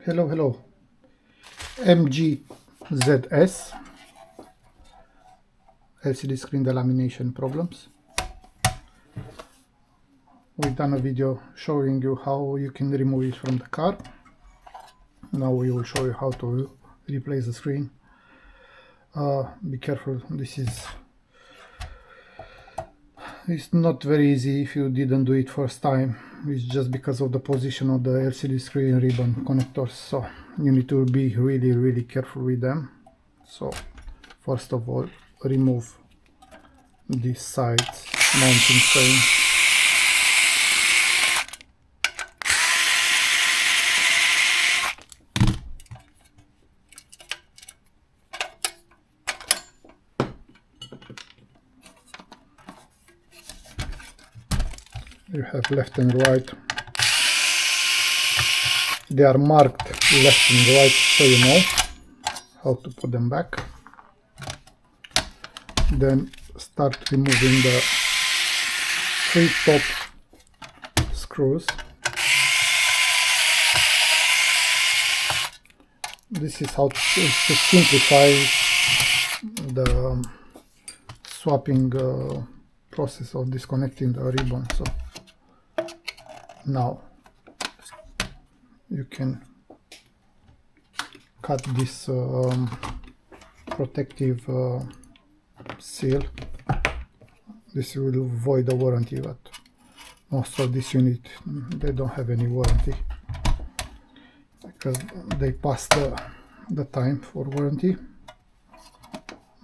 Hello, hello. MGZS LCD screen delamination problems. We've done a video showing you how you can remove it from the car. Now we will show you how to replace the screen. Be careful, it's not very easy if you didn't do it first time. It's just because of the position of the LCD screen ribbon connectors, so you need to be really careful with them. So first of all, remove this side mounting frame. You have left and right. They are marked left and right, so you know how to put them back. Then start removing the 3 top screws. This is how to simplify the swapping process of disconnecting the ribbon. So now you can cut this protective seal. This will void the warranty, but most of this unit, they don't have any warranty because they passed the time for warranty.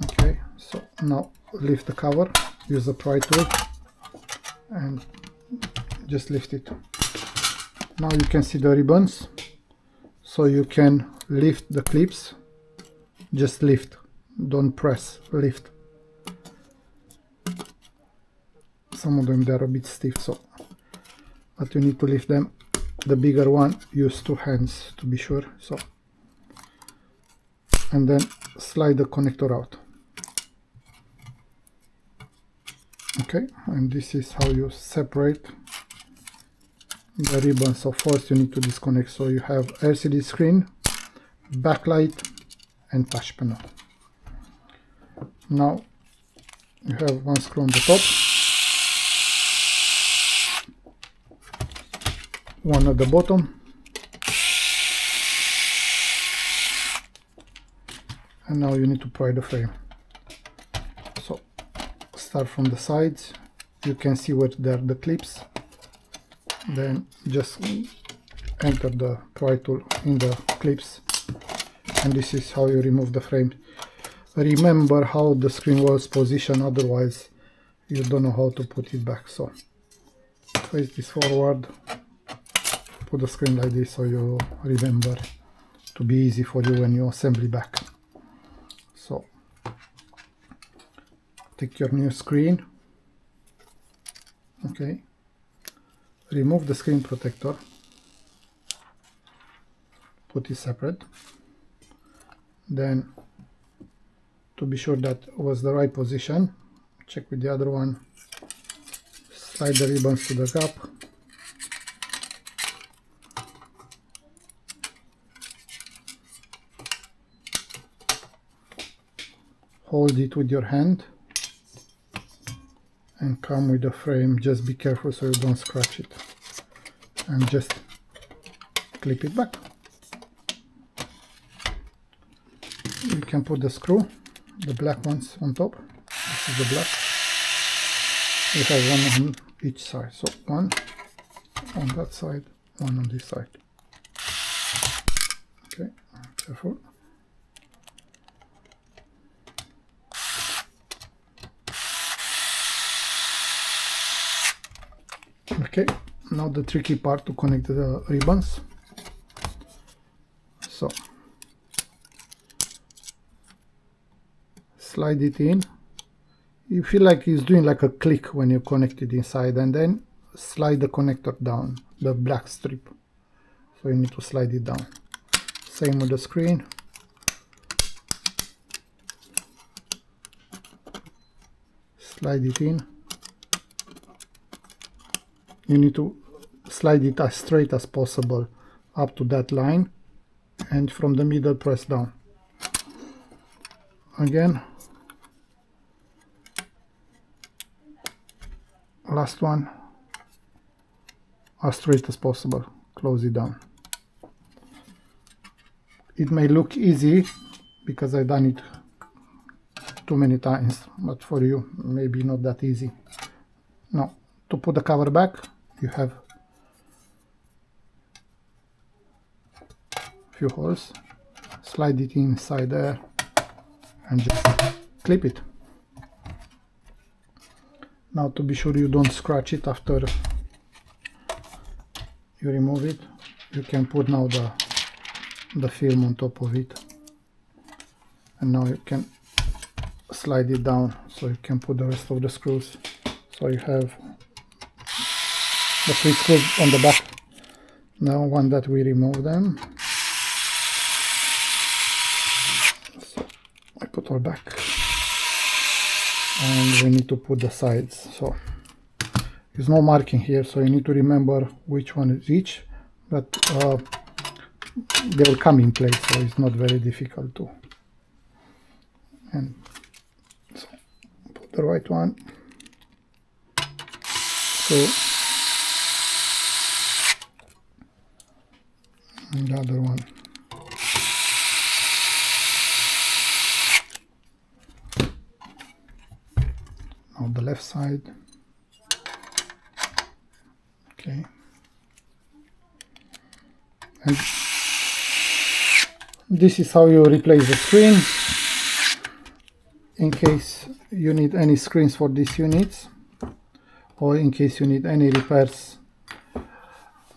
Okay, so now lift the cover, use the pry tool and just lift it. Now you can see the ribbons, so you can lift the clips. Just lift, don't press, lift. Some of them, they're a bit stiff, so but you need to lift them. The bigger one, use 2 hands to be sure. So, and then slide the connector out. Okay, and this is how you separate the ribbons. So first you need to disconnect. So you have LCD screen, backlight and touch panel. Now you have 1 screw on the top, 1 at the bottom, and now you need to pry the frame. So start from the sides, you can see where there are the clips, then just enter the pry tool in the clips, and this is how you remove the frame. Remember how the screen was positioned, otherwise you don't know how to put it back. So face this forward, put the screen like this, so you remember, to be easy for you when you assemble back. So take your new screen, okay, remove the screen protector, put it separate, then to be sure that was the right position, check with the other one, slide the ribbons to the gap, hold it with your hand and come with the frame. Just be careful so you don't scratch it, and just clip it back. You can put the screw, the black ones, on top. This is the black. We have 1 on each side, so 1 on that side, 1 on this side. Okay, careful. Okay, now the tricky part to connect the ribbons. So slide it in. You feel like it's doing like a click when you connect it inside, and then slide the connector down, the black strip. So you need to slide it down. Same with the screen. Slide it in. You need to slide it as straight as possible up to that line, and from the middle press down. Again, last one, as straight as possible, close it down. It may look easy because I've done it too many times, but for you maybe not that easy. Now, to put the cover back, you have a few holes. Slide it inside there and just clip it. Now, to be sure you don't scratch it after you remove it, you can put now the film on top of it, and now you can slide it down so you can put the rest of the screws. So you have the 3 screws on the back. Now, one that we remove them, so I put all back, and we need to put the sides. So there's no marking here, so you need to remember which one is each, but they will come in place, so it's not very difficult to. And so put the right one, so and the other one. Now the left side. Okay. And this is how you replace the screen. In case you need any screens for these units, or in case you need any repairs,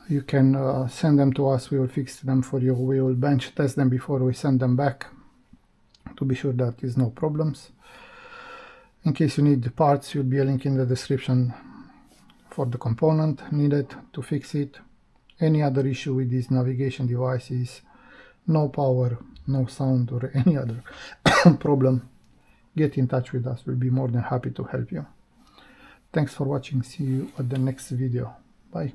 you can send them to us. We will fix them for you. We will bench test them before we send them back to be sure that there's no problems. In case you need the parts, you'll be a link in the description for the component needed to fix it. Any other issue with these navigation devices, no power, no sound, or any other problem, get in touch with us. We'll be more than happy to help you. Thanks for watching. See you at the next video. Bye.